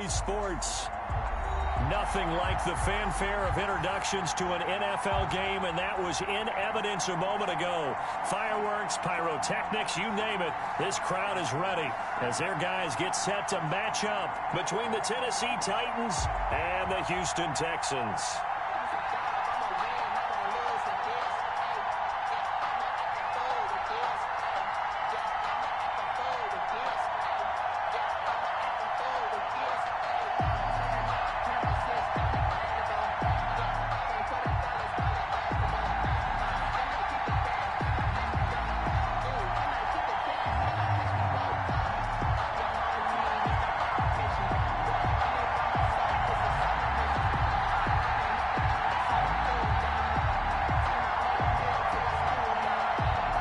Tennessee sports. Nothing like the fanfare of introductions to an NFL game, and that was in evidence a moment ago. Fireworks, pyrotechnics, you name it. This crowd is ready as their guys get set to match up between the Tennessee Titans and the Houston Texans.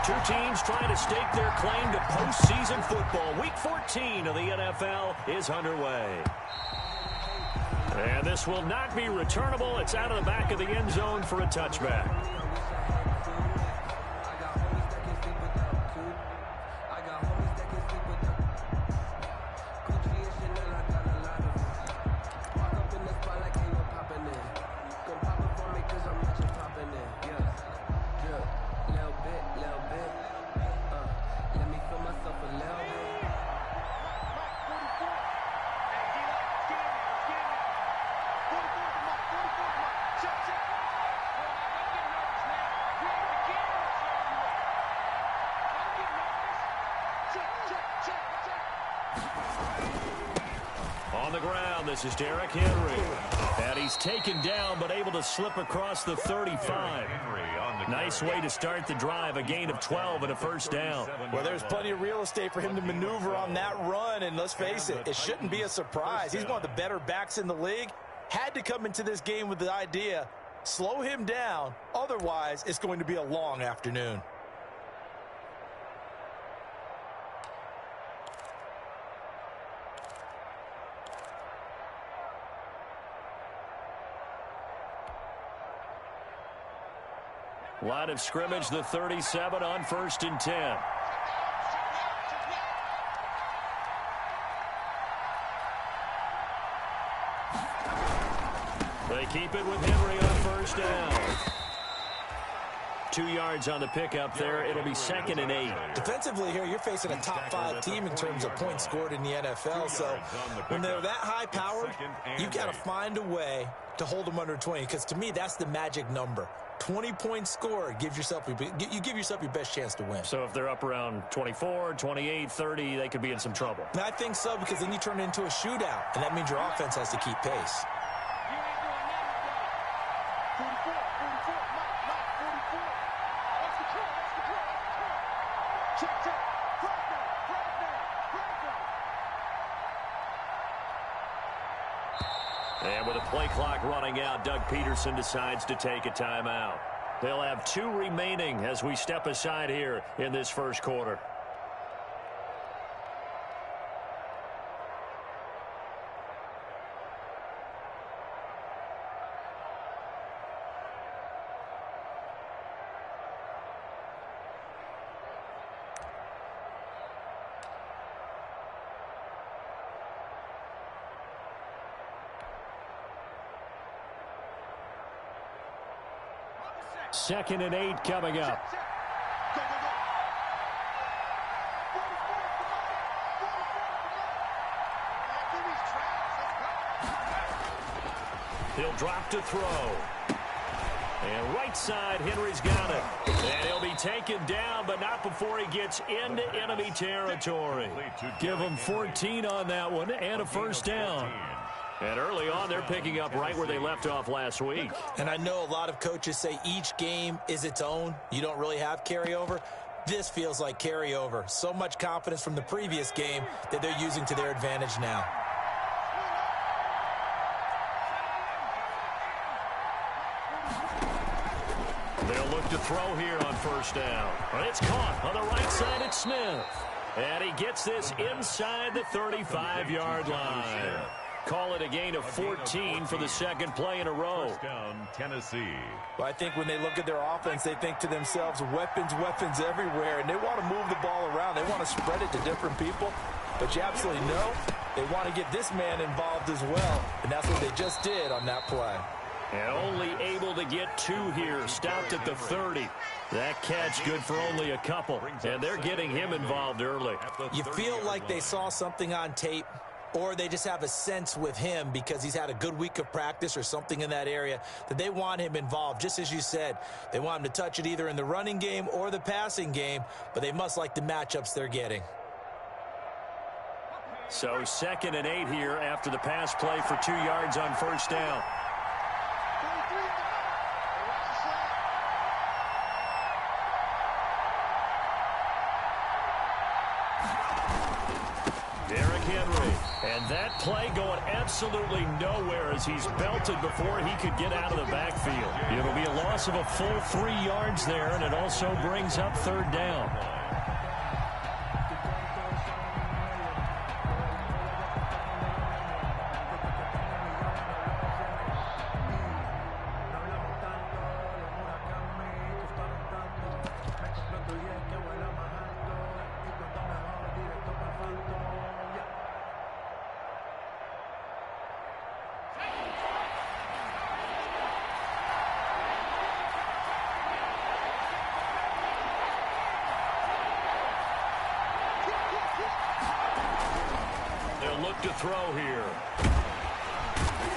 Two teams trying to stake their claim to postseason football. Week 14 of the NFL is underway. And this will not be returnable. It's out of the back of the end zone for a touchback. On the ground, this is Derrick Henry. And he's taken down, but able to slip across the 35. Nice way to start the drive, a gain of 12 and a first down. Well, there's plenty of real estate for him to maneuver on that run, and let's face it, it shouldn't be a surprise. He's one of the better backs in the league. Had to come into this game with the idea, slow him down, otherwise it's going to be a long afternoon. Line of scrimmage, the 37 on 1st and 10. They keep it with Henry on 1st down. 2 yards on the pickup there. It'll be 2nd and 8. Defensively here, you're facing a top 5 team in terms of points scored in the NFL. So when they're that high-powered, you've got to find a way to hold them under 20. Because to me, that's the magic number. 20 points scored, you give yourself your best chance to win. So if they're up around 24, 28, 30, they could be in some trouble. And I think so, because then you turn it into a shootout, and that means your offense has to keep pace. And with a play clock running out, Doug Peterson decides to take a timeout. They'll have 2 remaining as we step aside here in this first quarter. Second and 8 coming up. He'll drop to throw. And right side, Henry's got it. And he'll be taken down, but not before he gets into enemy territory. Give him 14 on that one and a first down. And early on, they're picking up right where they left off last week. And I know a lot of coaches say each game is its own. You don't really have carryover. This feels like carryover. So much confidence from the previous game that they're using to their advantage now. They'll look to throw here on 1st down. It's caught on the right side. It's Smith. And he gets this inside the 35-yard line. Call it a gain of 14 for the second play in a row. First down, Tennessee. Well, I think when they look at their offense, they think to themselves, weapons everywhere, and they want to move the ball around. They want to spread it to different people. But you absolutely know They want to get this man involved as well, and that's what they just did on that play. And only able to get 2 here, stopped at the 30. That catch good for only a couple, and they're getting him involved early. You feel like they saw something on tape, or they just have a sense with him because he's had a good week of practice or something in that area that they want him involved. Just as you said, they want him to touch it either in the running game or the passing game, but they must like the matchups they're getting. So 2nd and 8 here after the pass play for 2 yards on first down. And that play going absolutely nowhere as he's belted before he could get out of the backfield. It'll be a loss of a full 3 yards there, and it also brings up 3rd down. Look to throw here.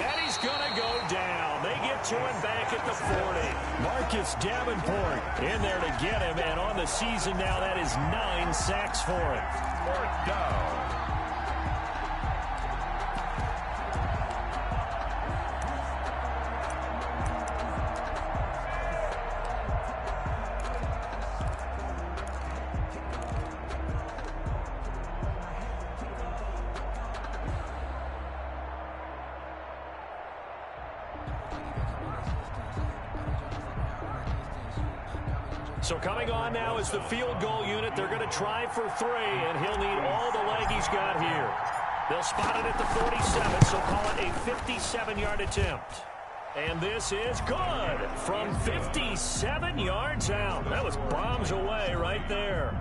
And he's going to go down. They get to him back at the 40. Marcus Davenport in there to get him. And on the season now, that is 9 sacks for him. 4th down. So coming on now is the field goal unit. They're going to try for 3, and he'll need all the leg he's got here. They'll spot it at the 47, so call it a 57-yard attempt. And this is good from 57 yards out. That was bombs away right there.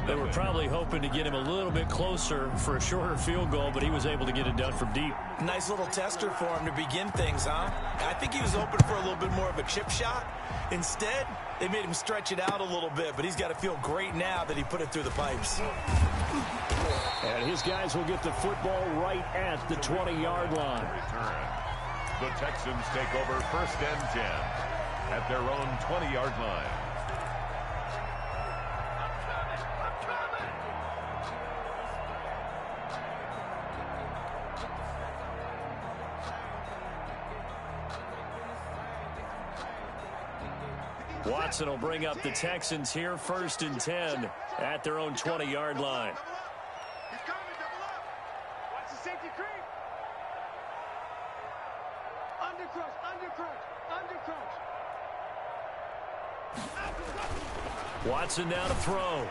They were probably hoping to get him a little bit closer for a shorter field goal, but he was able to get it done from deep. Nice little tester for him to begin things, huh? I think he was open for a little bit more of a chip shot. Instead, they made him stretch it out a little bit, but he's got to feel great now that he put it through the pipes. And his guys will get the football right at the 20-yard line. The Texans take over 1st and 10 at their own 20-yard line. Watson will bring up the Texans here, 1st and 10 at their own 20-yard line. He's coming, double up. Watch the safety creep. Undercrush. Watson now to throw.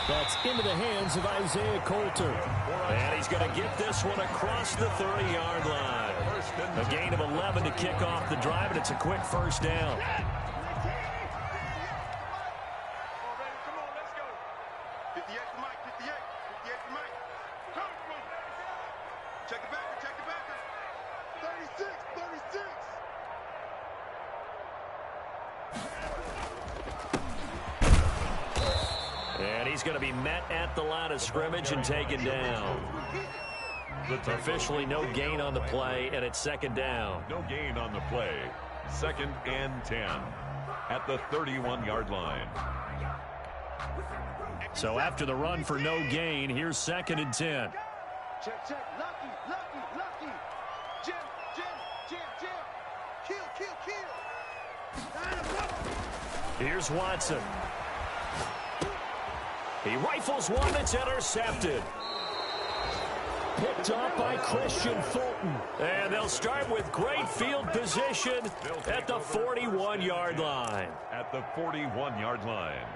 That's into the hands of Isaiah Coulter. And he's going to get this one across the 30-yard line. A gain of 11 to kick off the drive, and it's a quick 1st down. And he's going to be met at the line of scrimmage and taken down. Officially no gain on the play, and it's 2nd down. No gain on the play. 2nd and 10 at the 31-yard line. So after the run for no gain, here's 2nd and 10. Check, check. Lucky. Jim. Kill. Here's Watson. He rifles one that's intercepted. Picked up by Christian Fulton. And they'll start with great field position at the 41-yard line. At the 41-yard line.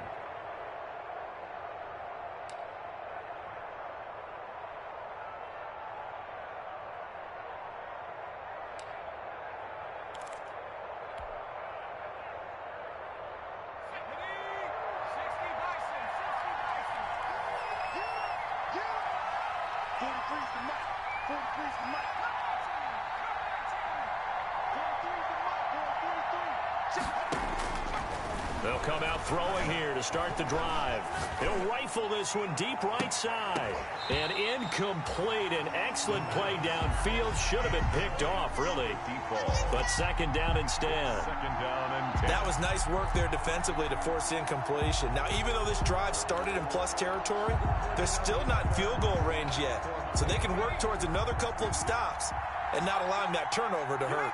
They'll come out throwing here to start the drive. He'll rifle this one deep right side. And incomplete. An excellent play downfield. Should have been picked off, really. But second down instead. That was nice work there defensively to force incompletion. Now, even though this drive started in plus territory, they're still not in field goal range yet. So they can work towards another couple of stops and not allowing that turnover to hurt.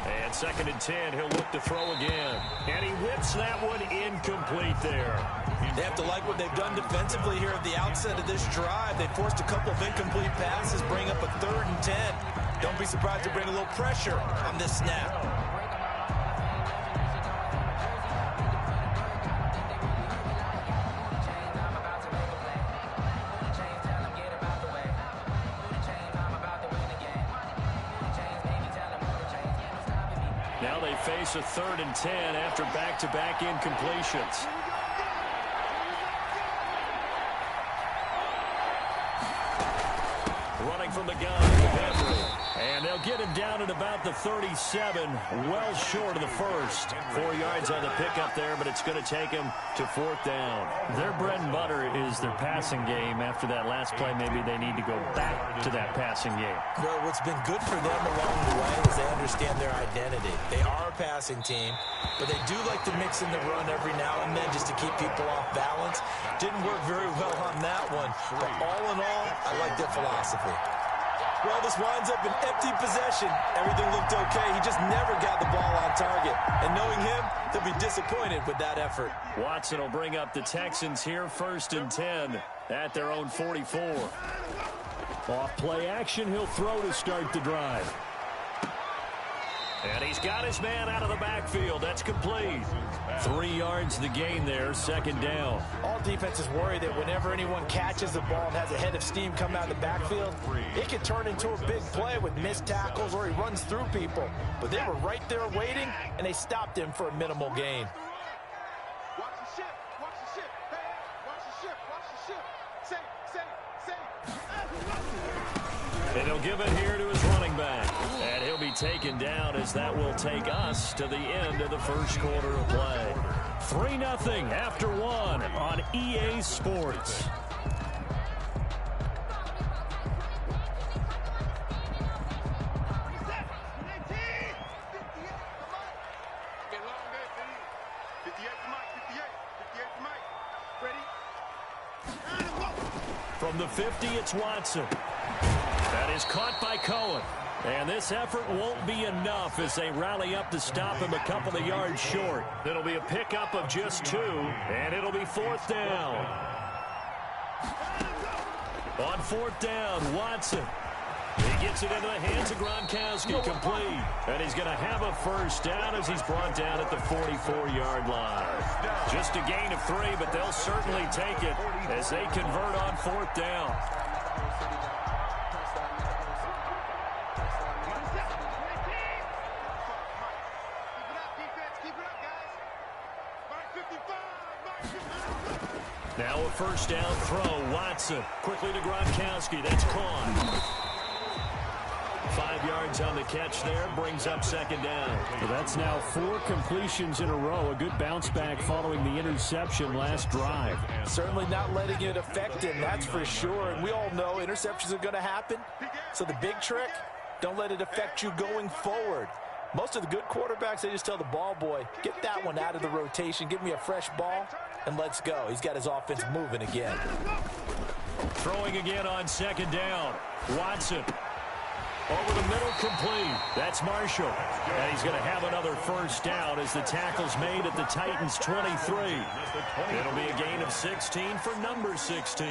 And second and 10, he'll look to throw again. And he whips that one incomplete there. They have to like what they've done defensively here at the outset of this drive. They forced a couple of incomplete passes, bring up a 3rd and 10. Don't be surprised to bring a little pressure on this snap. Now they face a 3rd and 10 after back-to-back incompletions. Running from the gun, Henry. And they'll get him down at about the 37, well short of the first. 4 yards on the pickup there, but it's going to take him to 4th down. Their bread and butter is their passing game. After that last play, maybe they need to go back to that passing game. Well, what's been good for them along the way is they understand their identity. They are a passing team, but they do like to mix in the run every now and then just to keep people off balance. Didn't work very well on that one, but all in all, I like their philosophy. Well, this winds up an empty possession. Everything looked okay. He just never got the ball on target. And knowing him, they'll be disappointed with that effort. Watson will bring up the Texans here, 1st and 10 at their own 44. Off play action, he'll throw to start the drive. And he's got his man out of the backfield. That's complete. 3 yards the gain there, 2nd down. All defenses worry that whenever anyone catches the ball and has a head of steam come out of the backfield, it can turn into a big play with missed tackles or he runs through people. But they were right there waiting, and they stopped him for a minimal gain. Watch the ship. Watch the ship. Hey, watch the ship. Watch the ship. Say. And he'll give it here to his running back. And he'll be taken down as that will take us to the end of the first quarter of play. 3-0 after 1 on EA Sports. From the 50, it's Watson. That is caught by Cohen. And this effort won't be enough as they rally up to stop him a couple of yards short. It'll be a pickup of just 2, and it'll be 4th down. On 4th down, Watson. He gets it into the hands of Gronkowski, complete. And he's going to have a 1st down as he's brought down at the 44-yard line. Just a gain of 3, but they'll certainly take it as they convert on 4th down. Now a 1st down throw. Watson quickly to Gronkowski. That's caught. 5 yards on the catch there. Brings up 2nd down. So that's now 4 completions in a row. A good bounce back following the interception last drive. Certainly not letting it affect him, that's for sure. And we all know interceptions are going to happen. So the big trick, don't let it affect you going forward. Most of the good quarterbacks, they just tell the ball boy, get that one out of the rotation, give me a fresh ball, and let's go. He's got his offense moving again. Throwing again on 2nd down. Watson. Over the middle, complete. That's Marshall. And he's going to have another 1st down as the tackle's made at the Titans' 23. It'll be a gain of 16 for number 16.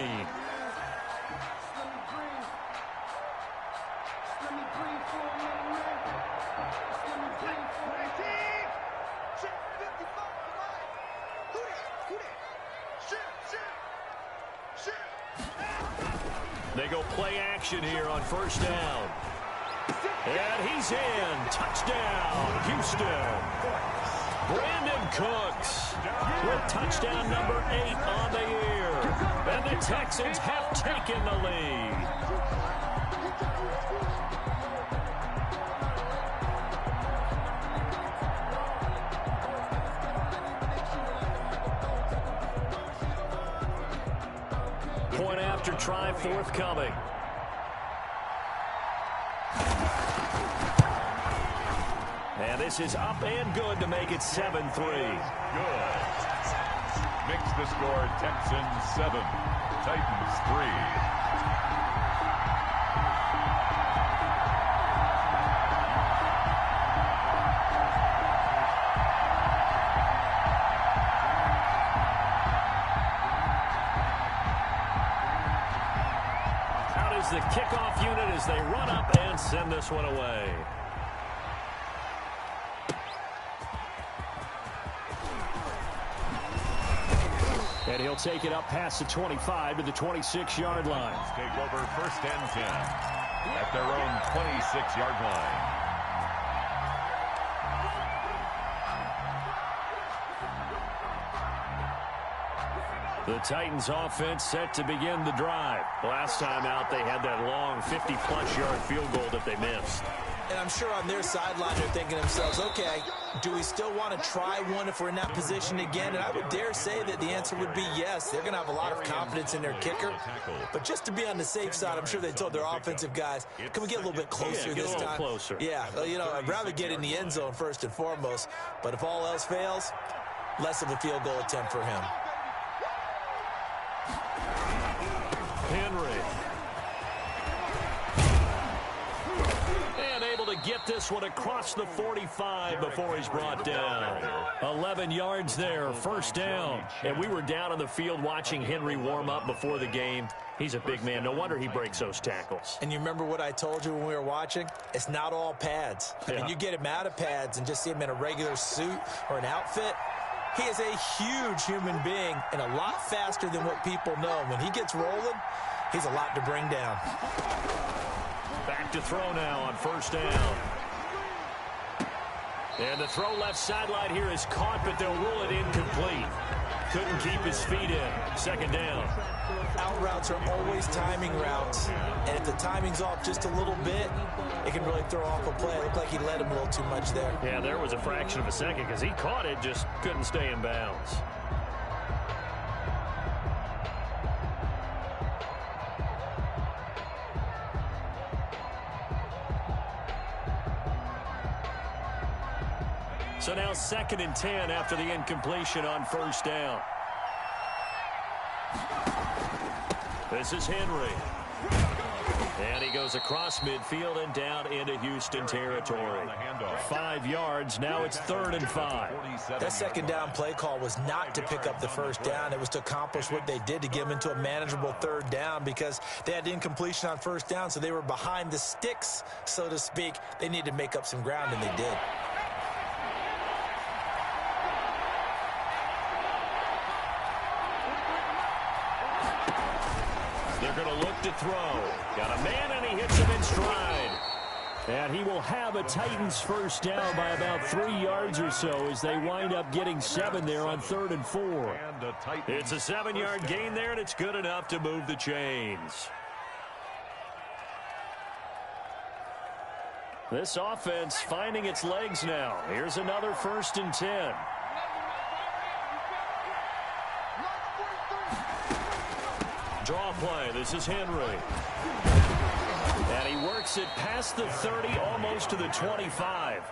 They go play action here on 1st down. And he's in. Touchdown, Houston. Brandon Cooks with touchdown number 8 on the year. And the Texans have taken the lead. Point after try forthcoming. And this is up and good to make it 7-3. Good. Makes the score Texans 7, Titans 3. The kickoff unit as they run up and send this one away. And he'll take it up past the 25 to the 26-yard line. Take over 1st and 10 at their own 26-yard line. The Titans offense set to begin the drive. Last time out, they had that long 50-plus yard field goal that they missed. And I'm sure on their sideline, they're thinking to themselves, okay, do we still want to try one if we're in that position again? And I would dare say that the answer would be yes. They're going to have a lot of confidence in their kicker. But just to be on the safe side, I'm sure they told their offensive guys, can we get a little bit closer this time? Closer. Yeah, well, you know, I'd rather get in the end zone first and foremost. But if all else fails, less of a field goal attempt for him. Henry. And able to get this one across the 45 before he's brought down. 11 yards there, 1st down. And we were down on the field watching Henry warm up before the game. He's a big man. No wonder he breaks those tackles. And you remember what I told you when we were watching? It's not all pads. I mean, you get him out of pads and just see him in a regular suit or an outfit. He is a huge human being and a lot faster than what people know. When he gets rolling, he's a lot to bring down. Back to throw now on 1st down. And the throw left sideline here is caught, but they'll rule it incomplete. Couldn't keep his feet in. 2nd down. Out routes are always timing routes. And if the timing's off just a little bit, it can really throw off a play. It looked like he led him a little too much there. Yeah, there was a fraction of a second because he caught it, just couldn't stay in bounds. So now 2nd and 10 after the incompletion on 1st down. This is Henry. And he goes across midfield and down into Houston territory. 5 yards. Now it's 3rd and 5. That 2nd down play call was not to pick up the 1st down. It was to accomplish what they did to get them into a manageable 3rd down because they had incompletion on 1st down, so they were behind the sticks, so to speak. They needed to make up some ground, and they did. They're going to look to throw. Got a man, and he hits him in stride. And he will have a Titans 1st down by about 3 yards or so as they wind up getting 7 there on 3rd and 4. It's a 7-yard gain there, and it's good enough to move the chains. This offense finding its legs now. Here's another 1st and 10. Draw play. This is Henry. And he works it past the 30, almost to the 25.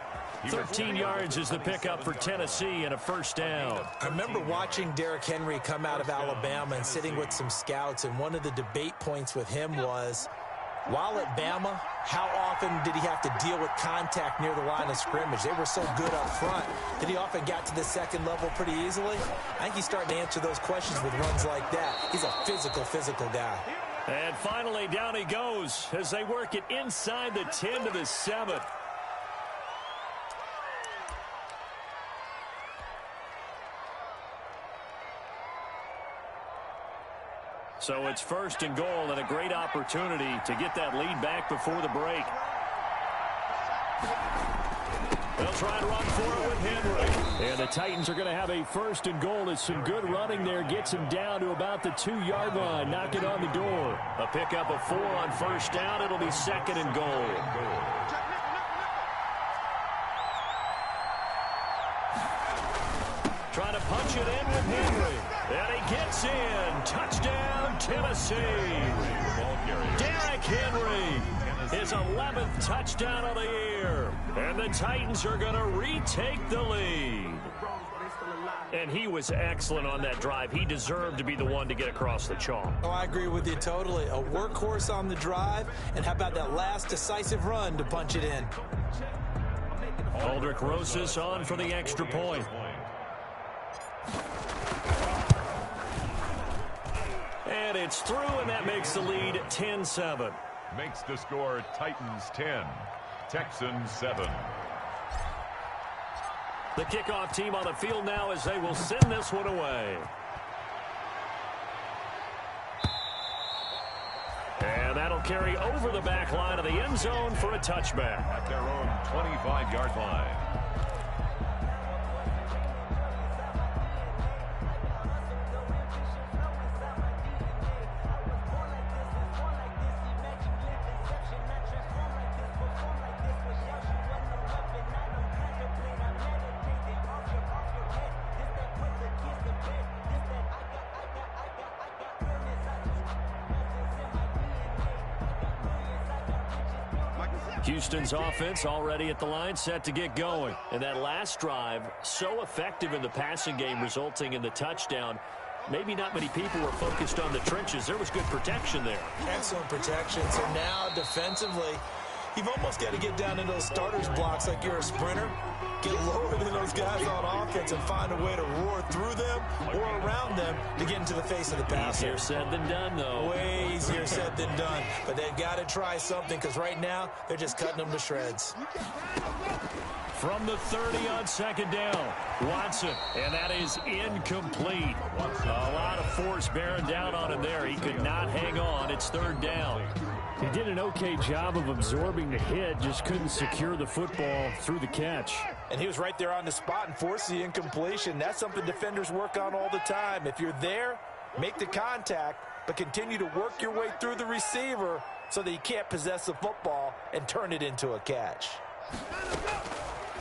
13 yards is the pickup for Tennessee and a 1st down. I remember watching Derrick Henry come out of Alabama and sitting with some scouts, and one of the debate points with him was, while at Bama, how often did he have to deal with contact near the line of scrimmage? They were so good up front that he often got to the 2nd level pretty easily. I think he's starting to answer those questions with runs like that. He's a physical guy. And finally, down he goes as they work it inside the 10 to the 7. So it's 1st and goal and a great opportunity to get that lead back before the break. They'll try and run for it with Henry. And the Titans are going to have a first and goal as some good running there gets him down to about the 2-yard line, knocking on the door. A pickup of 4 on first down. It'll be second and goal. Trying to punch it in with Henry. And he gets in. Touchdown, Tennessee. Derrick Henry. His 11th touchdown of the year. And the Titans are going to retake the lead. And he was excellent on that drive. He deserved to be the one to get across the chalk. Oh, I agree with you totally. A workhorse on the drive. And how about that last decisive run to punch it in? Aldrich Rosas on for the extra point. And it's through, and that makes the lead 10-7. Makes the score Titans 10, Texans 7. The kickoff team on the field now as they will send this one away. And that'll carry over the back line of the end zone for a touchback. At their own 25-yard line. Houston's offense already at the line, set to get going. And that last drive, so effective in the passing game, resulting in the touchdown. Maybe not many people were focused on the trenches. There was good protection there. Excellent protection. So now defensively, you've almost got to get down into those starters blocks like you're a sprinter. Get lower than those guys on offense and find a way to roar through them or around them to get into the face of the passer. Easier said than done, though. Way easier said than done. But they've got to try something because right now they're just cutting them to shreds. From the 30 on second down, Watson, and that is incomplete. A lot of force bearing down on him there. He could not hang on. It's third down. He did an okay job of absorbing the hit, just couldn't secure the football through the catch. And he was right there on the spot and forced the incompletion. That's something defenders work on all the time. If you're there, make the contact, but continue to work your way through the receiver so that you can't possess the football and turn it into a catch.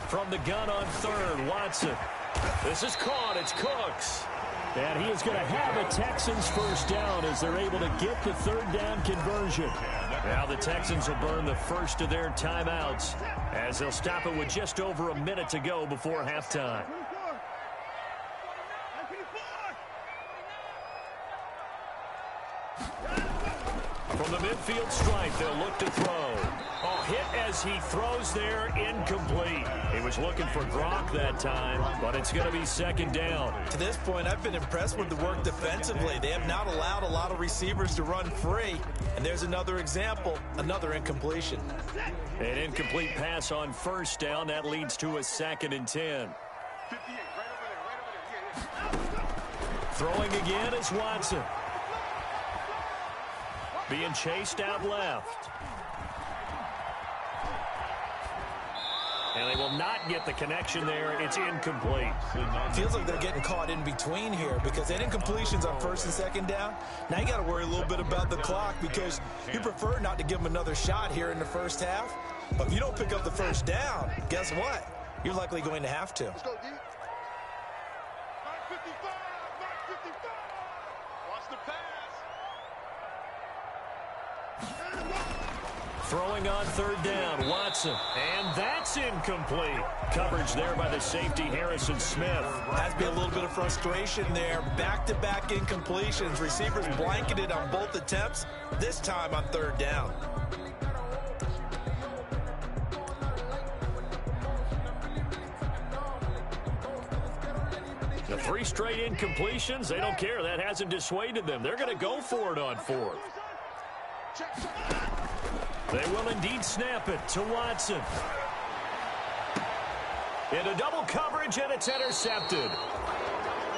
From the gun on third, Watson. This is caught. It's Cooks. And he is going to have a Texans first down as they're able to get the third down conversion. Now the Texans will burn the first of their timeouts as they'll stop it with just over a minute to go before halftime. From the midfield stripe, they'll look to throw. Oh, hit as he throws there, incomplete. He was looking for Gronk that time, but it's going to be second down. To this point, I've been impressed with the work defensively. They have not allowed a lot of receivers to run free. And there's another example, another incompletion. An incomplete pass on first down. That leads to a second and 10. Throwing again is Watson. Being chased out left. And they will not get the connection there. It's incomplete. Feels like they're getting caught in between here because that incompletion's on first and second down. Now you got to worry a little bit about the clock because you prefer not to give them another shot here in the first half. But if you don't pick up the first down, guess what? You're likely going to have to. Let's go, D. 955, 955. Watch the pass. Throwing on third down, Watson. And that's incomplete. Coverage there by the safety, Harrison Smith. Has to be a little bit of frustration there. Back-to-back incompletions. Receivers blanketed on both attempts, this time on third down. The 3 straight incompletions, they don't care. That hasn't dissuaded them. They're going to go for it on fourth. They will indeed snap it to Watson. Into double coverage, and it's intercepted.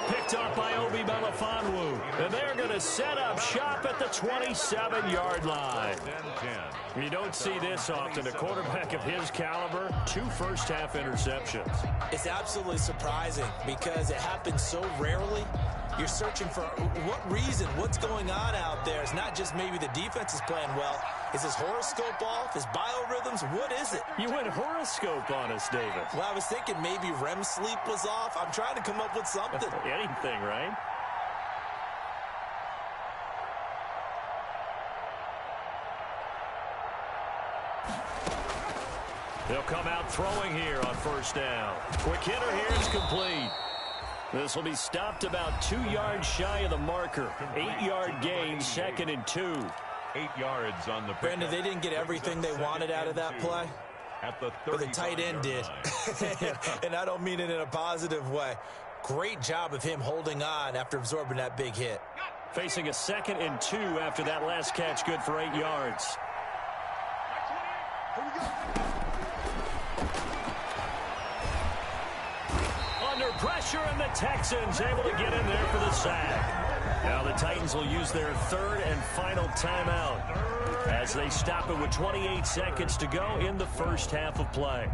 Picked picked up by Obi Melifonwu. And they're going to set up shop at the 27-yard line. You don't see this often. A quarterback of his caliber, 2 first-half interceptions. It's absolutely surprising because it happens so rarely. You're searching for what reason, what's going on out there. It's not just maybe the defense is playing well. Is his horoscope off? His biorhythms? What is it? You went horoscope on us, David. Well, I was thinking maybe REM sleep was off. I'm trying to come up with something. Anything, right? They'll come out throwing here on first down. Quick hitter here is complete. This will be stopped about 2 yards shy of the marker. 8-yard gain, 2nd and 2. 8 yards on the pick. Brandon, they didn't get everything they wanted out of that play, but the tight end did. And I don't mean it in a positive way. Great job of him holding on after absorbing that big hit. Facing a 2nd and 2 after that last catch, good for 8 yards. Under pressure, and the Texans able to get in there for the sack. Now the Titans will use their 3rd and final timeout as they stop it with 28 seconds to go in the first half of play.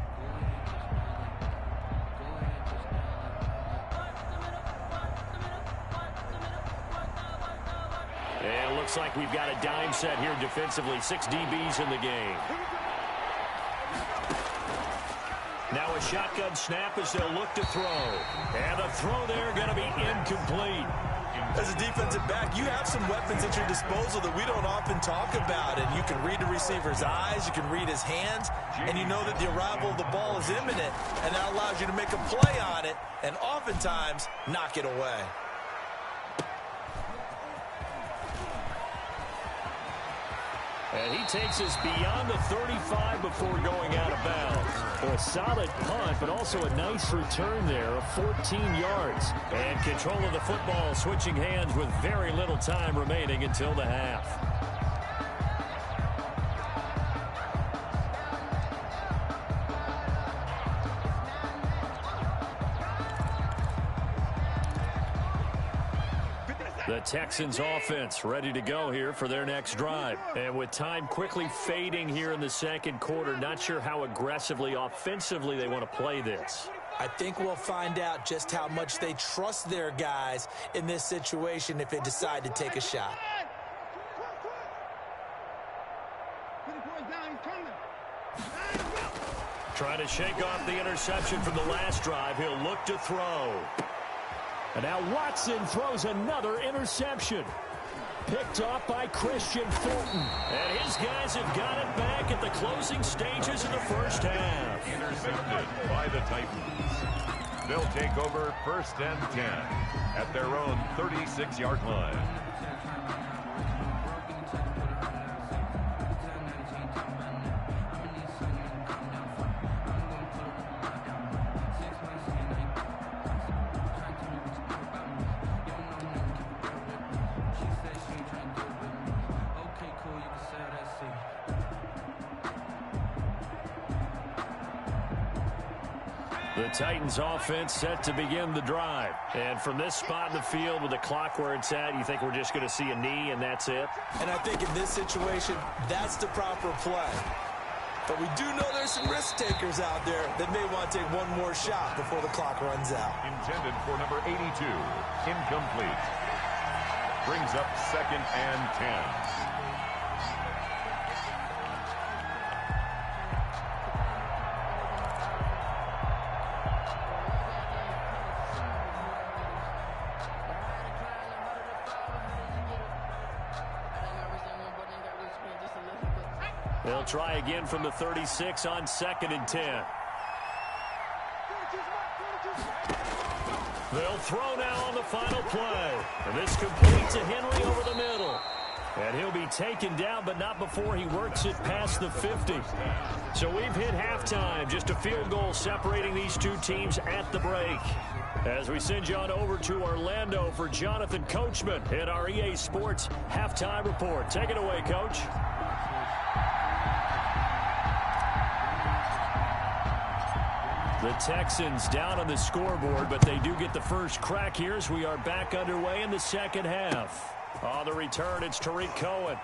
And it looks like we've got a dime set here defensively. 6 DBs in the game. Now a shotgun snap as they'll look to throw. And the throw there going to be incomplete. As a defensive back, you have some weapons at your disposal that we don't often talk about. And you can read the receiver's eyes, you can read his hands, and you know that the arrival of the ball is imminent. And that allows you to make a play on it and oftentimes knock it away. And he takes us beyond the 35 before going out of bounds. A solid punt, but also a nice return there of 14 yards. And control of the football switching hands with very little time remaining until the half. The Texans offense ready to go here for their next drive. And with time quickly fading here in the second quarter, not sure how aggressively, offensively they want to play this. I think we'll find out just how much they trust their guys in this situation if they decide to take a shot. Trying to shake off the interception from the last drive. He'll look to throw. And now Watson throws another interception. Picked off by Christian Fulton. And his guys have got it back at the closing stages of the first half. Intercepted by the Titans. They'll take over 1st and 10 at their own 36-yard line. The Titans offense set to begin the drive. And from this spot in the field with the clock where it's at, you think we're just going to see a knee and that's it? And I think in this situation, that's the proper play. But we do know there's some risk takers out there that may want to take one more shot before the clock runs out. Intended for number 82. Incomplete. Brings up 2nd and 10. They'll try again from the 36 on 2nd and 10. They'll throw now on the final play. And this completes a Henry over the middle. And he'll be taken down, but not before he works it past the 50. So we've hit halftime. Just a field goal separating these two teams at the break. As we send you on over to Orlando for Jonathan Coachman in our EA Sports Halftime Report. Take it away, Coach. The Texans down on the scoreboard, but they do get the first crack here as we are back underway in the second half. On the return, it's Tariq Cohen.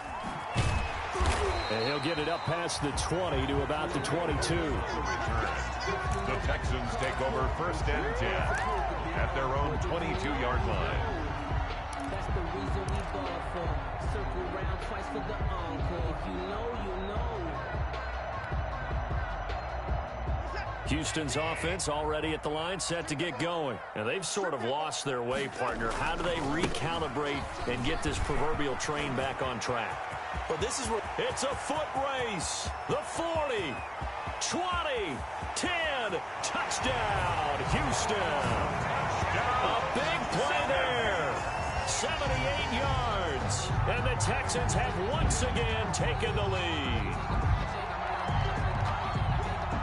And he'll get it up past the 20 to about the 22. The Texans take over first and 10 at their own 22-yard line. That's the reason we ball for. Circle round twice for the encore. If you know, you know. Houston's offense already at the line, set to get going. And they've sort of lost their way, partner. How do they recalibrate and get this proverbial train back on track? Well, this is what it's a foot race. The 40, 20, 10, touchdown, Houston. A big play there. 78 yards. And the Texans have once again taken the lead.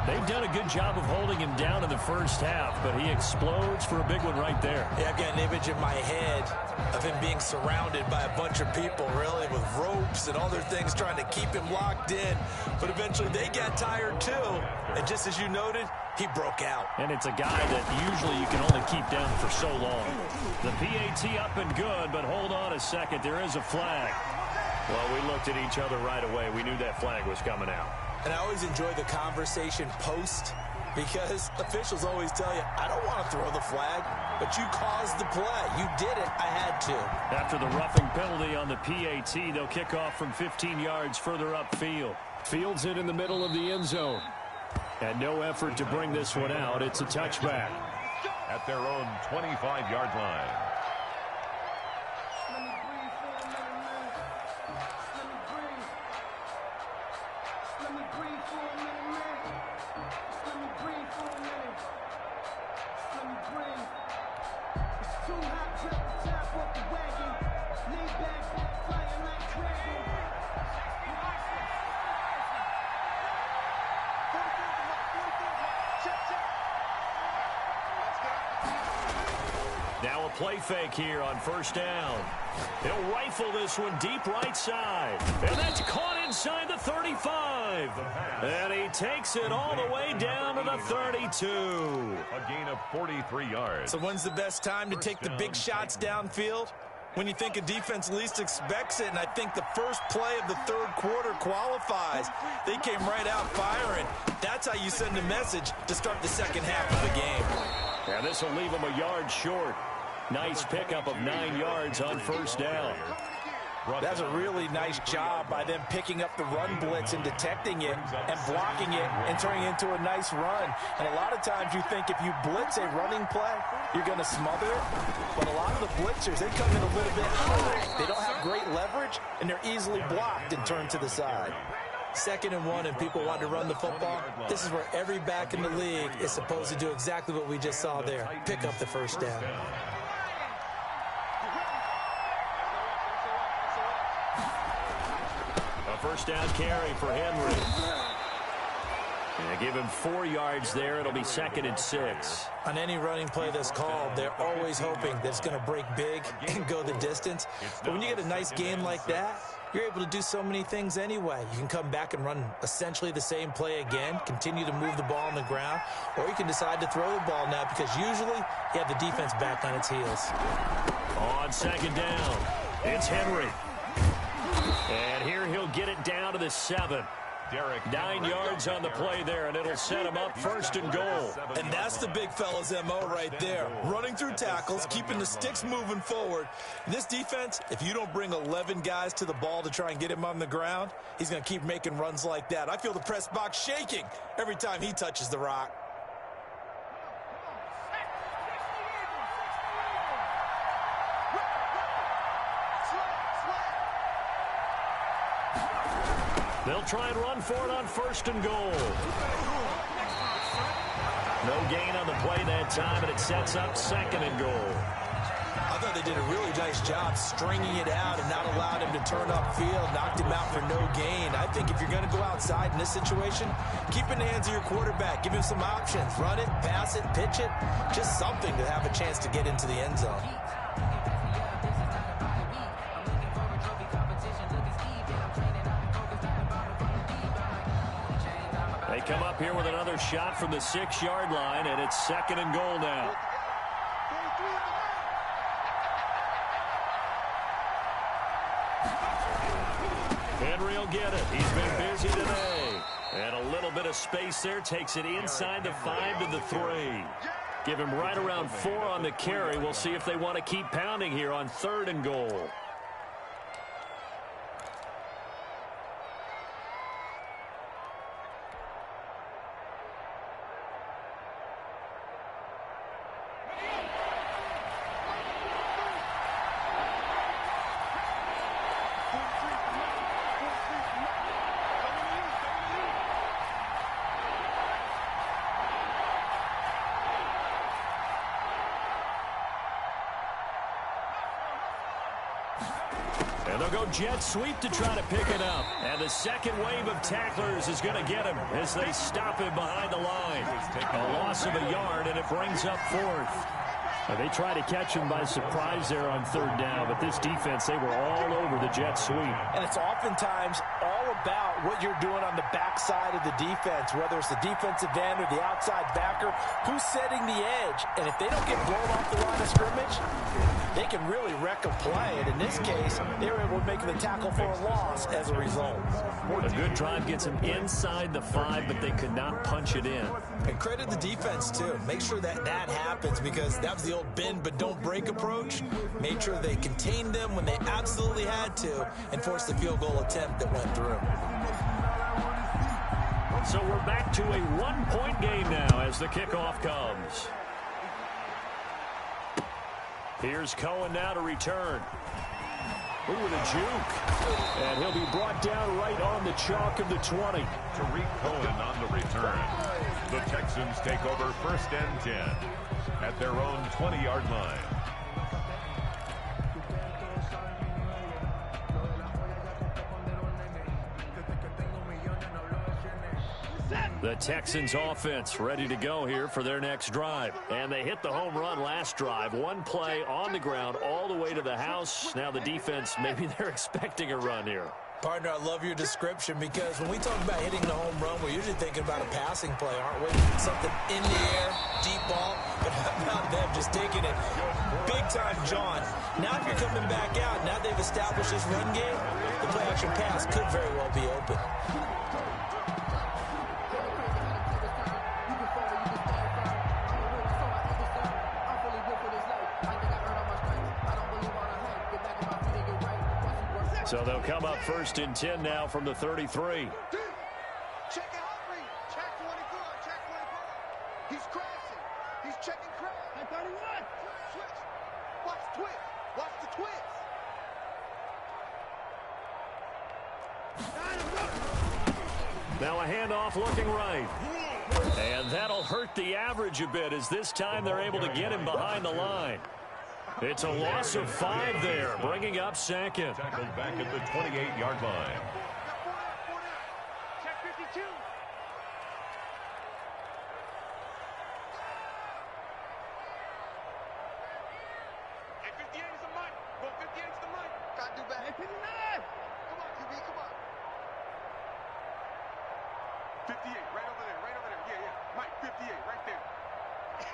They've done a good job of holding him down in the first half, but he explodes for a big one right there. Yeah, I've got an image in my head of him being surrounded by a bunch of people, really, with ropes and other things trying to keep him locked in. But eventually they got tired, too. And just as you noted, he broke out. And it's a guy that usually you can only keep down for so long. The PAT up and good, but hold on a second. There is a flag. Well, we looked at each other right away. We knew that flag was coming out. And I always enjoy the conversation post because officials always tell you, I don't want to throw the flag, but you caused the play. You did it. I had to. After the roughing penalty on the PAT, they'll kick off from 15 yards further upfield. Fields it in the middle of the end zone. And no effort to bring this one out. It's a touchback. At their own 25-yard line. Now a play fake here on first down. He'll rifle this one deep right side. And that's caught inside the 35. And he takes it all the way down to the 32. A gain of 43 yards. So when's the best time to take the big shots downfield? When you think a defense least expects it, and I think the first play of the third quarter qualifies. They came right out firing. That's how you send a message to start the second half of the game. And this will leave him a yard short. Nice pickup of 9 yards on first down. That's a really nice job by them picking up the run blitz and detecting it and blocking it and turning it into a nice run. And a lot of times you think if you blitz a running play, you're going to smother it. But a lot of the blitzers, they come in a little bit high. They don't have great leverage, and they're easily blocked and turned to the side. 2nd and 1 and people want to run the football. This is where every back in the league is supposed to do exactly what we just saw there. Pick up the first down. First down carry for Henry. And give him 4 yards there. It'll be 2nd and 6. On any running play that's called, they're always hoping that it's going to break big and go the distance. But when you get a nice game like that, you're able to do so many things anyway. You can come back and run essentially the same play again, continue to move the ball on the ground, or you can decide to throw the ball now because usually you have the defense back on its heels. On 2nd down, it's Henry. And here he'll get it down to the 7. 9 yards on the play there, and it'll set him up 1st and goal. And that's the big fella's MO right there. Running through tackles, keeping the sticks moving forward. This defense, if you don't bring 11 guys to the ball to try and get him on the ground, he's going to keep making runs like that. I feel the press box shaking every time he touches the rock. They'll try and run for it on 1st and goal. No gain on the play that time, and it sets up 2nd and goal. I thought they did a really nice job stringing it out and not allowing him to turn upfield, knocked him out for no gain. I think if you're going to go outside in this situation, keep it in the hands of your quarterback. Give him some options. Run it, pass it, pitch it. Just something to have a chance to get into the end zone. They come up up here with another shot from the 6-yard line, and it's 2nd and goal now. Henry will get it. He's been busy today. And a little bit of space there. Takes it inside the 5 to the 3. Give him right around 4 on the carry. We'll see if they want to keep pounding here on 3rd and goal. And they'll go jet sweep to try to pick it up. And the second wave of tacklers is going to get him as they stop him behind the line. A loss of a yard, and it brings up 4th. They tried to catch him by surprise there on 3rd down, but this defense, they were all over the jet sweep. And it's oftentimes all about what you're doing on the backside of the defense, whether it's the defensive end or the outside backer, who's setting the edge. And if they don't get blown off the line of scrimmage, they can really wreck a play. And in this case, they were able to make the tackle for a loss as a result. A good drive gets them inside the 5, but they could not punch it in. And credit the defense, too. Make sure that happens, because that was the old bend but don't break approach. Made sure they contained them when they absolutely had to and forced the field goal attempt that went through. So we're back to a 1-point game now as the kickoff comes. Here's Cohen now to return. Ooh, with a juke. And he'll be brought down right on the chalk of the 20. Tariq Cohen on the return. The Texans take over 1st and 10 at their own 20-yard line. The Texans offense ready to go here for their next drive. And they hit the home run last drive. One play on the ground all the way to the house. Now the defense, maybe they're expecting a run here. Partner, I love your description, because when we talk about hitting the home run, we're usually thinking about a passing play, aren't we? Something in the air, deep ball, but how about them just taking it big time, John. Now if you're coming back out, now they've established this run game, the play action pass could very well be open. So they'll come up 1st and 10 now from the 33. Check out read. Check 24. Check 24. He's crashing. He's checking crash. Hey, 31. Switch. Watch the twist. Watch the twist. Now a handoff looking right. And that'll hurt the average a bit, as this time they're able to get him behind the line. It's a loss of 5 there, bringing up 2nd. Tackled back at the 28-yard line. Check 52. Hey, 58 is the mic. Bro, 58 is the mic. Gotta do better. Hey, 59. Come on, QB, come on. 58, right over there, right over there. Yeah, yeah. Mike, 58, right there.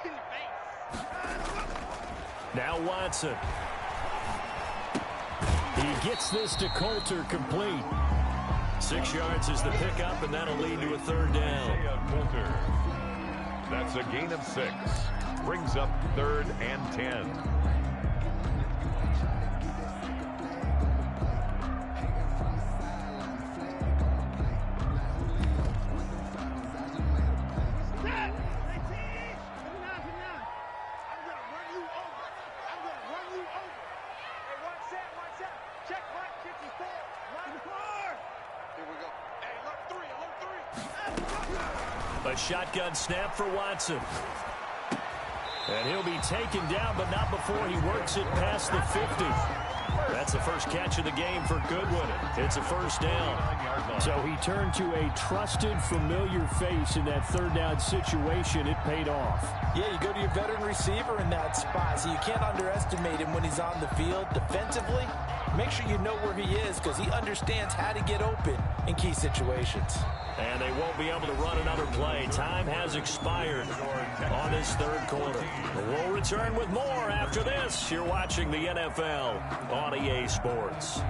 In your face. Now Watson. He gets this to Coulter, complete. 6 yards is the pickup, and that'll lead to a 3rd down. Coulter. That's a gain of 6. Brings up 3rd and 10. A shotgun snap for Watson. And he'll be taken down, but not before he works it past the 50. That's the first catch of the game for Goodwin. It's a 1st down. So he turned to a trusted, familiar face in that 3rd down situation. It paid off. Yeah, you go to your veteran receiver in that spot, so you can't underestimate him when he's on the field. Defensively, make sure you know where he is because he understands how to get open in key situations. And they won't be able to run another play. Time has expired on this third quarter. We'll return with more after this. You're watching the NFL on EA Sports.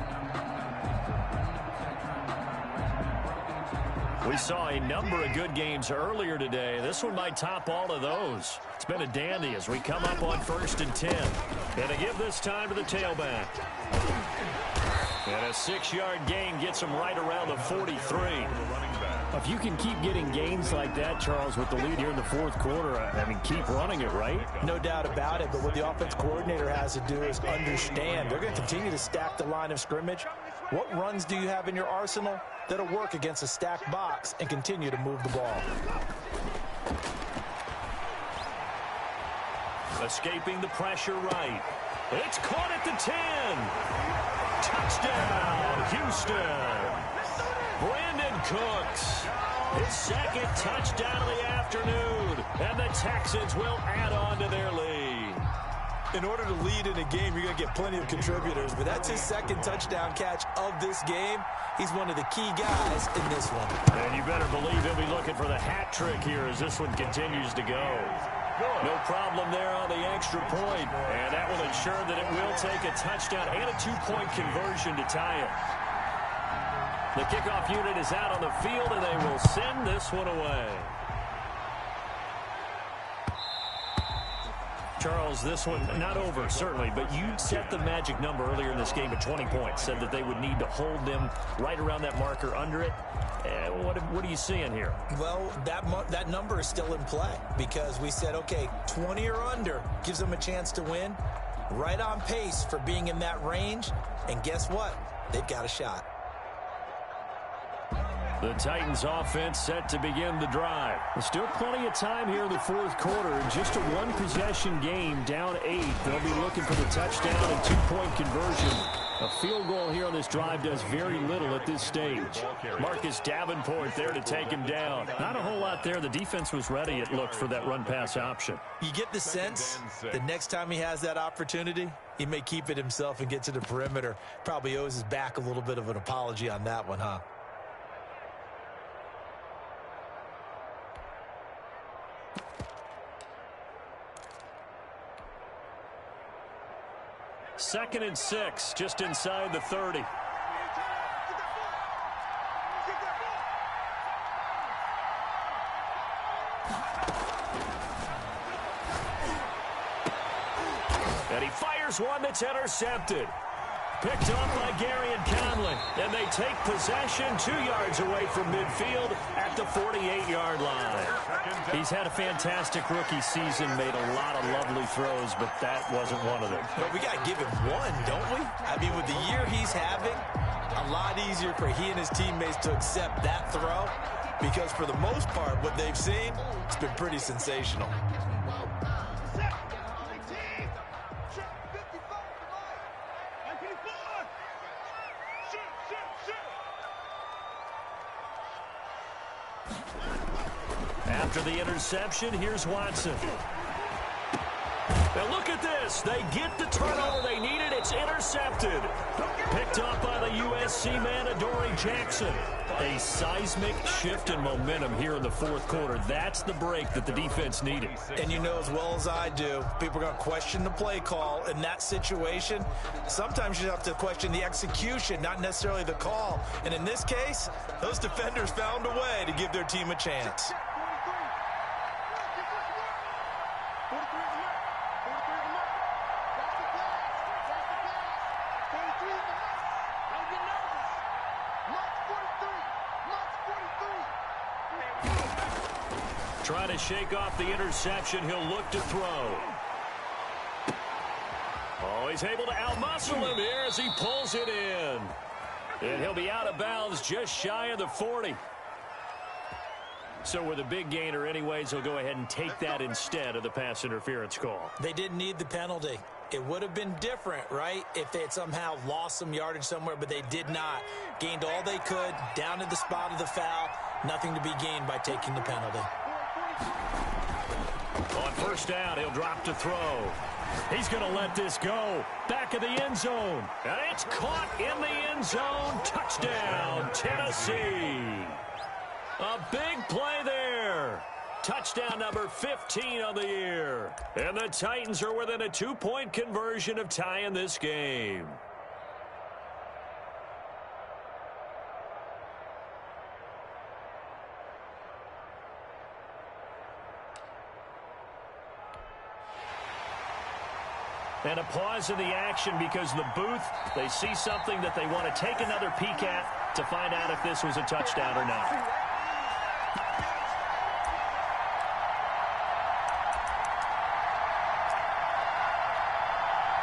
We saw a number of good games earlier today. This one might top all of those. It's been a dandy as we come up on 1st and 10. And to give this time to the tailback. And a 6-yard gain gets him right around the 43. If you can keep getting gains like that, Charles, with the lead here in the fourth quarter, I mean, keep running it, right? No doubt about it, but what the offense coordinator has to do is understand. They're going to continue to stack the line of scrimmage. What runs do you have in your arsenal that'll work against a stacked box and continue to move the ball? Escaping the pressure right. It's caught at the 10. Touchdown, Houston. Brandon Cooks, his second touchdown of the afternoon, and the Texans will add on to their lead. In order to lead in a game, you're going to get plenty of contributors, but that's his second touchdown catch of this game. He's one of the key guys in this one. And you better believe he'll be looking for the hat trick here as this one continues to go. No problem there on the extra point, and that will ensure that it will take a touchdown and a 2-point conversion to tie it. The kickoff unit is out on the field, and they will send this one away. Charles, this one not over, certainly, but you set the magic number earlier in this game at 20 points, said that they would need to hold them right around that marker under it. What are you seeing here? Well, that number is still in play because we said, okay, 20 or under gives them a chance to win. Right on pace for being in that range, and guess what? They've got a shot. The Titans offense set to begin the drive. There's still plenty of time here in the fourth quarter. Just a one-possession game, down 8. They'll be looking for the touchdown and 2-point conversion. A field goal here on this drive does very little at this stage. Marcus Davenport there to take him down. Not a whole lot there. The defense was ready, it looked, for that run-pass option. You get the sense the next time he has that opportunity, he may keep it himself and get to the perimeter. Probably owes his back a little bit of an apology on that one, huh? Second and 6, just inside the 30. And he fires one that's intercepted. Picked off by Gary and Conley. And they take possession 2 yards away from midfield at the 48-yard line. He's had a fantastic rookie season, made a lot of lovely throws, but that wasn't one of them. But we got to give him one, don't we? I mean, with the year he's having, a lot easier for he and his teammates to accept that throw because for the most part, what they've seen, it's been pretty sensational. After the interception, here's Watson. Now look at this. They get the turnover they needed. It's intercepted. Picked up by the USC man, Adoree Jackson. A seismic shift in momentum here in the fourth quarter. That's the break that the defense needed. And you know as well as I do, people are going to question the play call in that situation. Sometimes you have to question the execution, not necessarily the call. And in this case, those defenders found a way to give their team a chance. Trying to shake off the interception. He'll look to throw. Oh, he's able to outmuscle him here as he pulls it in. And he'll be out of bounds just shy of the 40. So with a big gainer anyways, he'll go ahead and take that instead of the pass interference call. They didn't need the penalty. It would have been different, right, if they had somehow lost some yardage somewhere, but they did not. Gained all they could, down at the spot of the foul. Nothing to be gained by taking the penalty. On first down, he'll drop to throw. He's going to let this go. Back of the end zone. And it's caught in the end zone. Touchdown, Tennessee. A big play there. Touchdown number 15 on the year. And the Titans are within a 2-point conversion of tying this game. And a pause in the action because the booth, they see something that they want to take another peek at to find out if this was a touchdown or not.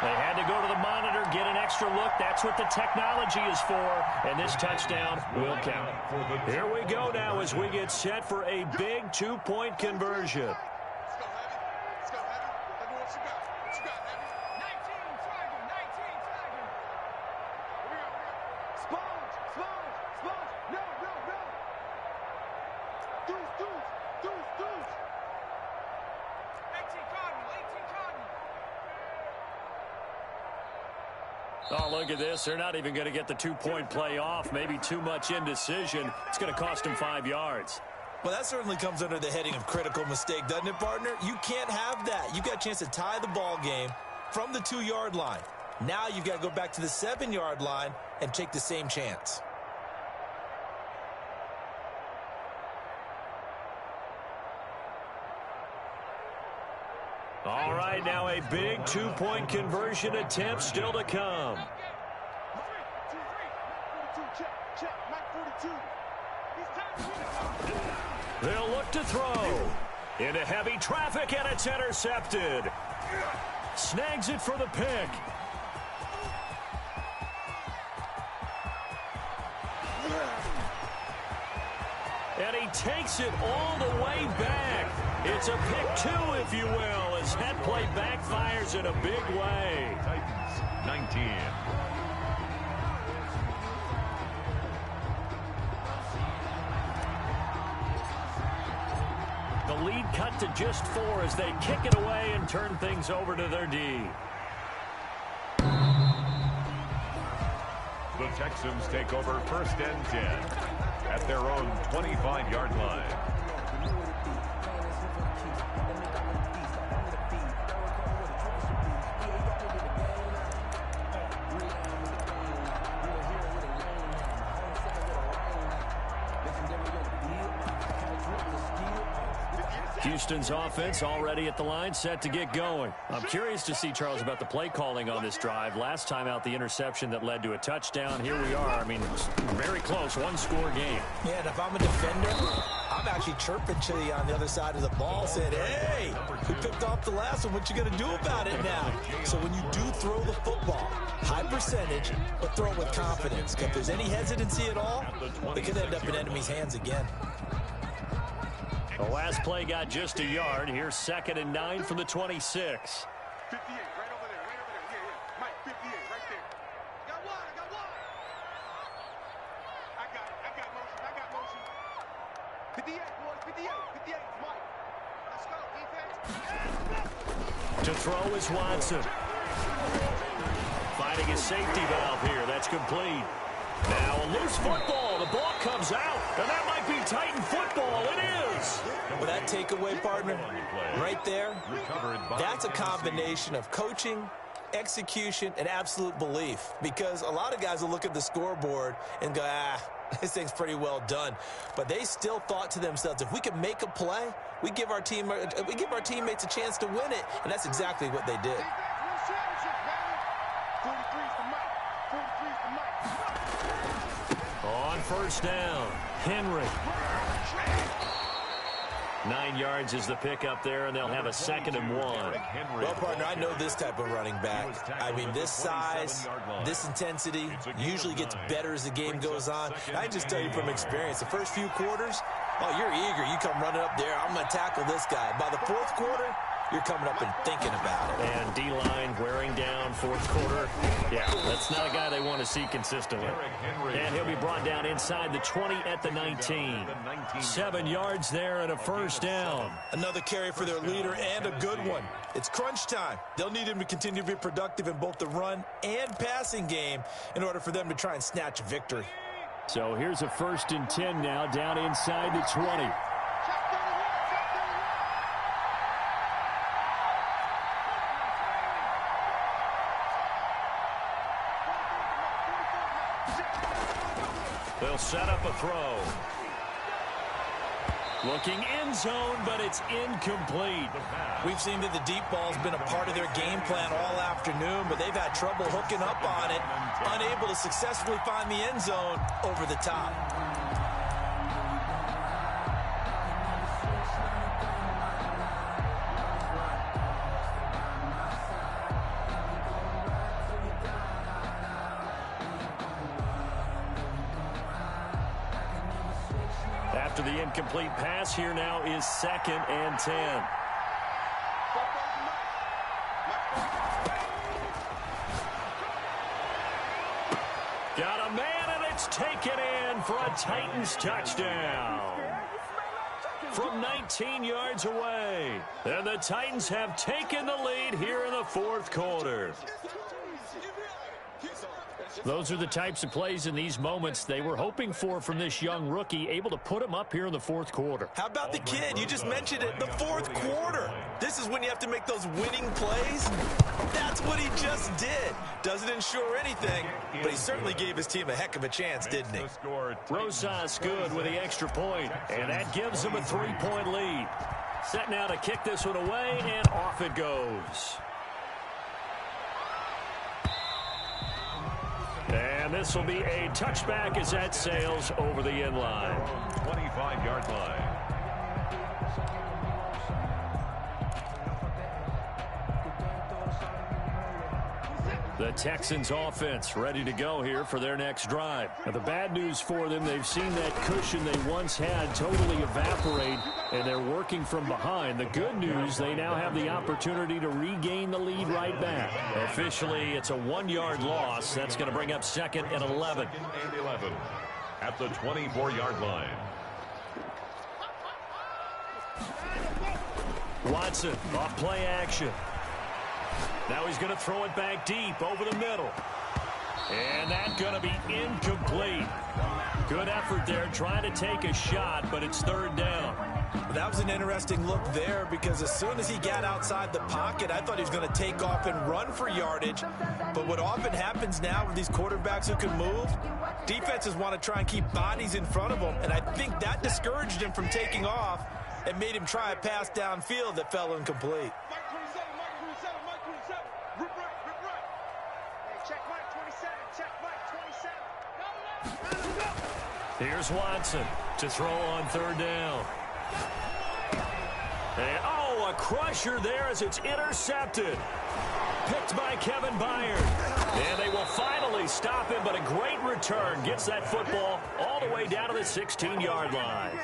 They had to go to the monitor, get an extra look. That's what the technology is for, and this touchdown will count. Here we go now as we get set for a big 2-point conversion. Oh, look at this. They're not even going to get the 2-point play off. Maybe too much indecision. It's going to cost them 5 yards. Well, that certainly comes under the heading of critical mistake, doesn't it, partner? You can't have that. You got a chance to tie the ball game from the 2-yard line. Now you've got to go back to the 7-yard line and take the same chance. All right, now a big 2-point conversion attempt still to come. They'll look to throw. Into heavy traffic, and it's intercepted. Snags it for the pick. And he takes it all the way back. It's a pick two, if you will, as that play backfires in a big way. Titans 19. The lead cut to just 4 as they kick it away and turn things over to their D. The Texans take over 1st and 10 at their own 25-yard line. Houston's offense already at the line, set to get going. I'm curious to see, Charles, about the play calling on this drive. Last time out, the interception that led to a touchdown. Here we are. I mean, very close, 1-score game. Yeah, and if I'm a defender, I'm actually chirping to you on the other side of the ball, saying, hey, we picked off the last one. What you going to do about it now? So when you do throw the football, high percentage, but throw it with confidence. If there's any hesitancy at all, it could end up in enemy's hands again. The last play got just a yard. Here's 2nd and 9 from the 26. 58, right over there, yeah. Mike, 58, right there. Got one. I got motion. 58, boys, 58, Mike. Let's go, defense. To throw is Watson. Finding a safety valve here. That's complete. Now a loose football. The ball comes out, and that might be Titan football. It is. Well, that takeaway, partner, right there, that's a combination of coaching, execution, and absolute belief. Because a lot of guys will look at the scoreboard and go, this thing's pretty well done. But they still thought to themselves, if we can make a play, we give our teammates a chance to win it. And that's exactly what they did. On 1st down, Henry. 9 yards is the pickup there, and they'll have a 2nd and 1. Well, partner, I know this type of running back. I mean, this size, this intensity usually gets better as the game goes on. I can just tell you from experience, the first few quarters, oh, you're eager. You come running up there, I'm going to tackle this guy. By the 4th quarter, you're coming up and thinking about it. And D-line wearing down fourth quarter. Yeah, that's not a guy they want to see consistently. And he'll be brought down inside the 20 at the 19. 7 yards there and a first down. Another carry for their leader and a good one. It's crunch time. They'll need him to continue to be productive in both the run and passing game in order for them to try and snatch a victory. So here's a 1st and 10 now, down inside the 20. They'll set up a throw. Looking end zone, but it's incomplete. We've seen that the deep ball's been a part of their game plan all afternoon, but they've had trouble hooking up on it, unable to successfully find the end zone over the top. After the incomplete pass, here now is 2nd and 10. Got a man, and it's taken in for a Titans touchdown. From 19 yards away. And the Titans have taken the lead here in the fourth quarter. Those are the types of plays in these moments they were hoping for from this young rookie, able to put him up here in the fourth quarter. How about the kid? You just mentioned it, the fourth quarter. This is when you have to make those winning plays. That's what he just did. Doesn't ensure anything, but he certainly gave his team a heck of a chance, didn't he? Rosas good with the extra point, and that gives them a 3-point lead. Set now to kick this one away, and off it goes. And this will be a touchback as that sails over the end line. 25-yard line. The Texans offense ready to go here for their next drive. Now, the bad news for them, they've seen that cushion they once had totally evaporate, and they're working from behind. The good news, they now have the opportunity to regain the lead right back. Officially, it's a 1-yard loss. That's going to bring up 2nd and 11. 2nd and 11 at the 24-yard line. Watson off play action. Now he's going to throw it back deep over the middle. And that's going to be incomplete. Good effort there trying to take a shot, but it's 3rd down. That was an interesting look there because as soon as he got outside the pocket, I thought he was going to take off and run for yardage. But what often happens now with these quarterbacks who can move, defenses want to try and keep bodies in front of them. And I think that discouraged him from taking off and made him try a pass downfield that fell incomplete. Here's Watson to throw on 3rd down. And, a crusher there as it's intercepted. Picked by Kevin Byard. And they will finally stop him, but a great return. Gets that football all the way down to the 16-yard line.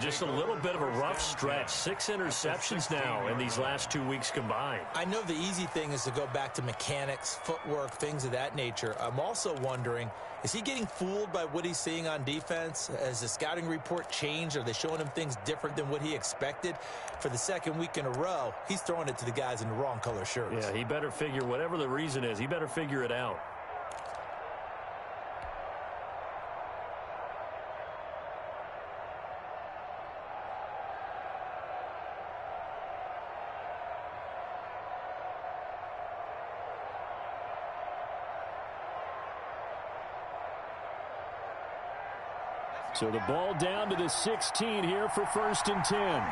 Just a little bit of a rough stretch. 6 interceptions now in these last 2 weeks combined. I know the easy thing is to go back to mechanics, footwork, things of that nature. I'm also wondering, is he getting fooled by what he's seeing on defense? Has the scouting report changed? Are they showing him things different than what he expected? For the 2nd week in a row, he's throwing it to the guys in the wrong color shirts. Yeah, he better figure, whatever the reason is, he better figure it out. So the ball down to the 16 here for 1st and 10.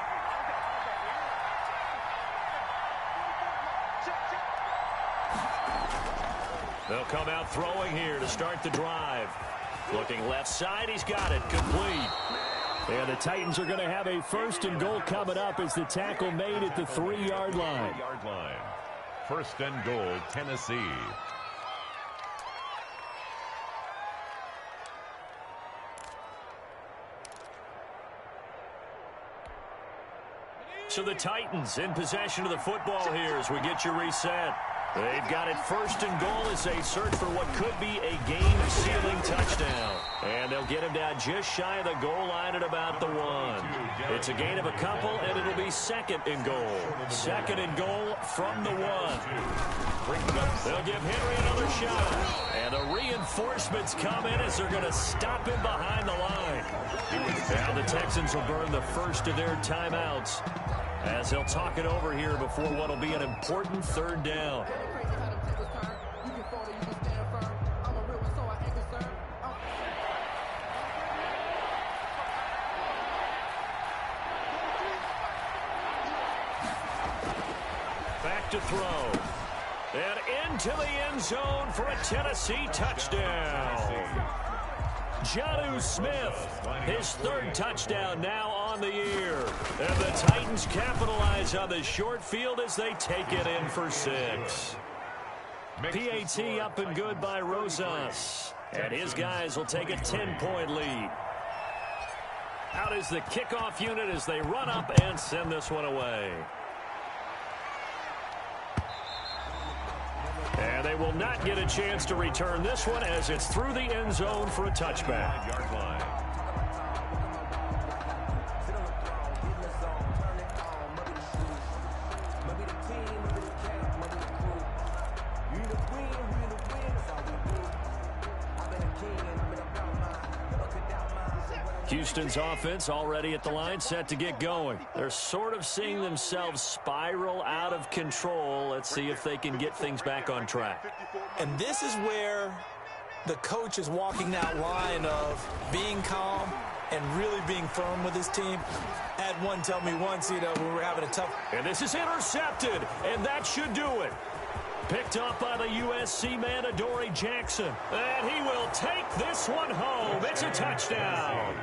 They'll come out throwing here to start the drive. Looking left side, he's got it, complete. And the Titans are going to have a 1st and goal coming up as the tackle made at the 3-yard line. 3-yard line. 1st and goal, Tennessee. So the Titans in possession of the football here as we get you reset. They've got it first and goal as they search for what could be a game-sealing touchdown. And they'll get him down just shy of the goal line at about the 1. It's a gain of a couple, and it'll be second and goal. Second and goal from the 1. They'll give Henry another shot. And the reinforcements come in as they're going to stop him behind the line. Now the Texans will burn the first of their timeouts as they'll talk it over here before what will be an important third down. Back to throw. And into the end zone for a Tennessee touchdown. Jonnu Smith, his third touchdown now on the year. And the Titans capitalize on the short field as they take it in for 6. PAT up and good by Rosas. And his guys will take a 10-point lead. Out is the kickoff unit as they run up and send this one away. And they will not get a chance to return this one as it's through the end zone for a touchback. Houston's offense already at the line, set to get going. They're sort of seeing themselves spiral out of control. Let's see if they can get things back on track. And this is where the coach is walking that line of being calm and really being firm with his team. I had one tell me once, we were having a tough... And this is intercepted, and that should do it. Picked up by the USC man, Adoree Jackson. And he will take this one home. It's a touchdown.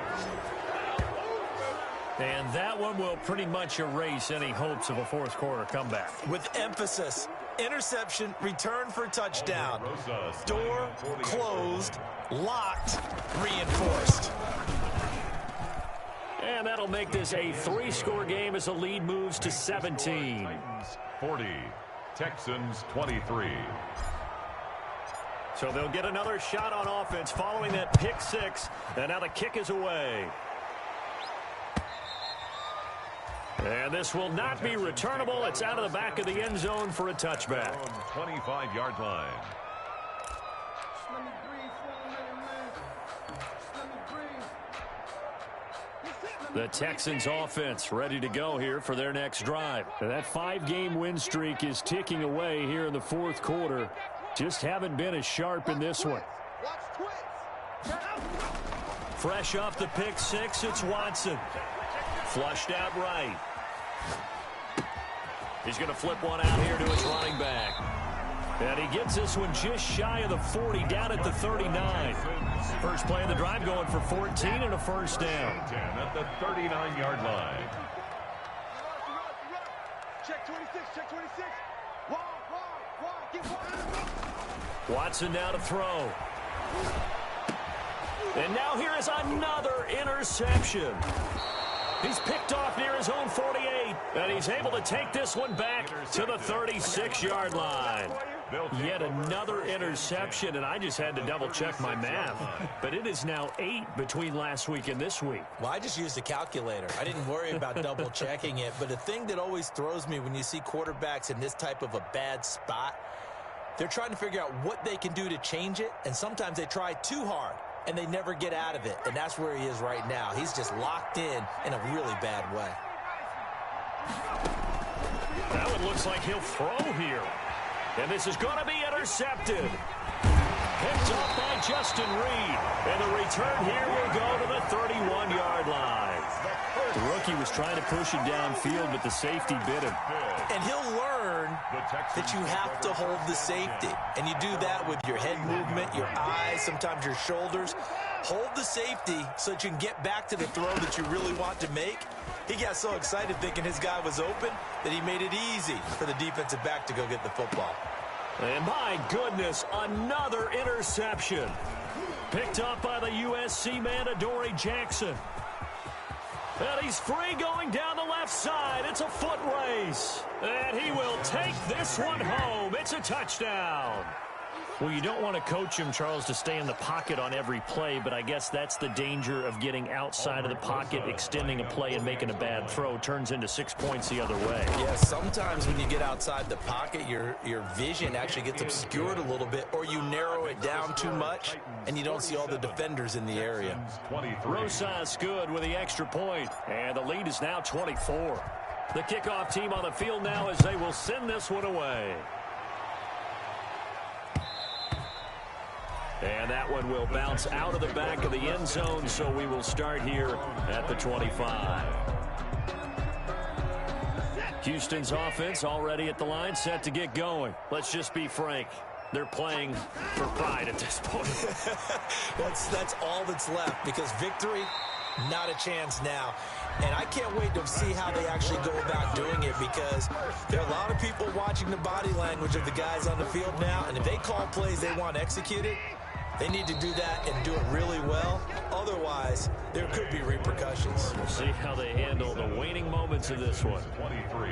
And that one will pretty much erase any hopes of a fourth quarter comeback. With emphasis, interception, return for touchdown. Door closed, locked, reinforced. And that'll make this a 3-score game as the lead moves to 17. 40. Texans 23. So they'll get another shot on offense following that pick 6. And now the kick is away. And this will not be returnable. It's out of the back of the end zone for a touchback. 25-yard line. The Texans offense ready to go here for their next drive. That 5-game win streak is ticking away here in the fourth quarter. Just haven't been as sharp in this one. Fresh off the pick 6, it's Watson. Flushed out right. He's going to flip one out here to his running back. And he gets this one just shy of the 40, down at the 39. First play of the drive going for 14 and a first down. At the 39-yard line. Check 26, check 26. Wide, get wide. Watson now to throw. And now here is another interception. He's picked off near his own 48, and he's able to take this one back to the 36-yard line. Yet another interception, and I just had to double-check my math. But it is now 8 between last week and this week. Well, I just used a calculator. I didn't worry about double-checking it. But the thing that always throws me when you see quarterbacks in this type of a bad spot, they're trying to figure out what they can do to change it, and sometimes they try too hard, and they never get out of it. And that's where he is right now. He's just locked in a really bad way. That one looks like he'll throw here. And this is going to be intercepted. Picked up by Justin Reed. And the return here will go to the 31-yard line. The rookie was trying to push it downfield, but the safety bit him. And he'll learn that you have to hold the safety. And you do that with your head movement, your eyes, sometimes your shoulders. Hold the safety so that you can get back to the throw that you really want to make. He got so excited thinking his guy was open that he made it easy for the defensive back to go get the football. And my goodness, another interception. Picked up by the USC man, Adoree Jackson. And he's free going down the left side. It's a foot race. And he will take this one home. It's a touchdown. Well, you don't want to coach him, Charles, to stay in the pocket on every play, but I guess that's the danger of getting outside of the pocket, extending a play, and making a bad throw. Turns into 6 points the other way. Yeah, sometimes when you get outside the pocket, your vision actually gets obscured a little bit, or you narrow it down too much, and you don't see all the defenders in the area. Rosas good with the extra point, and the lead is now 24. The kickoff team on the field now as they will send this one away. And that one will bounce out of the back of the end zone, so we will start here at the 25. Houston's offense already at the line, set to get going. Let's just be frank. They're playing for pride at this point. That's all that's left, because victory, not a chance now. And I can't wait to see how they actually go about doing it, because there are a lot of people watching the body language of the guys on the field now, and if they call plays they want executed, they need to do that and do it really well. Otherwise, there could be repercussions. We'll see how they handle the waning moments of this one. 23.